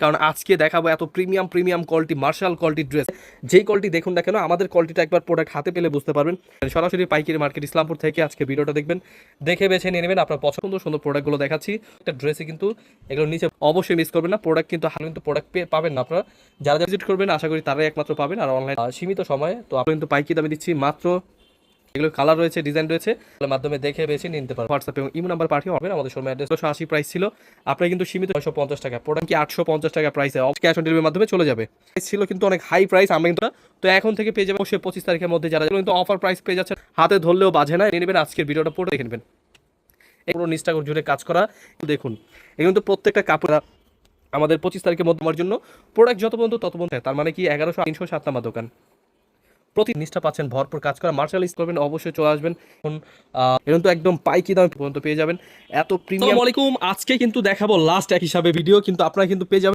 কারণ আজকে দেখাবো এত premium quality marshal quality dress. যেই কোয়ালিটি দেখুন না কেন, আমাদের কোয়ালিটিটা একবার প্রোডাক্ট হাতে পেলে বুঝতে পারবেন। সরাসরি পাইকারি মার্কেট ইসলামপুর থেকে আজকে ভিডিওটা দেখবেন, দেখে বেছে নিয়ে নেবেন আপনার পছন্দ সুন্দর প্রোডাক্টগুলো দেখাচ্ছি। একটা ড্রেসে কিন্তু এগুলো নিচে অবশ্যই মিস করবেন না, প্রোডাক্ট কিন্তু হাল কিন্তু প্রোডাক্ট পাবেন না আপনারা। যারা ভিজিট করবেন আশা করি তারাই একমাত্র পাবেন, আর অনলাইন সীমিত সময়ে তো আপনি কিন্তু পাইকারি দামে দিচ্ছি মাত্র। এগুলো কালার রয়েছে, ডিজাইন রয়েছে, মাধ্যমে দেখে বেছে নিতে পারবেন। হোয়াটসঅ্যাপ এবং ইমো নাম্বার পাঠিয়ে হবে। আমাদের শোরুম অ্যাড্রেস 180 প্রাইস ছিল, আপনারা কিন্তু সীমিত 950 টাকা, প্রোডাক্ট কি 850 টাকা প্রাইসে ক্যাশ অন ডেলিভারির মাধ্যমে চলে যাবে। প্রাইস ছিল কিন্তু অনেক হাই প্রাইস, আমরা কিন্তু তো এখন থেকে পেয়ে যাবেন অবশ্যই 25 তারিখের মধ্যে। যারা কিন্তু অফার প্রাইস পেয়ে যাচ্ছে, হাতে ধরলেও বাজে না, নিয়ে নেবেন। আজকের ভিডিওটা পুরো দেখে নেবেন, পুরো নিচটা জুড়ে কাজ করা দেখুন। এগুলো কিন্তু প্রত্যেকটা কাপড় আমাদের 25 তারিখের মধ্যে আমার জন্য প্রোডাক্ট যত পর্যন্ত তত পর্যন্ত, তার মানে কি 1100 307 নাম্বার দোকান। প্রতি জিনিসটা পাচ্ছেন ভরপুর কাজ করা, মার্শাল ইউজ করবেন অবশ্যই চলে আসবেন। এখন তো একদম পাইকি দামে পর্যন্ত পেয়ে যাবেন এত প্রিমিয়াম। আসসালামু আলাইকুম, আজকে কিন্তু দেখাবো লাস্ট এক হিসাবে ভিডিও, কিন্তু আপনারা কিন্তু পেয়ে যাবেন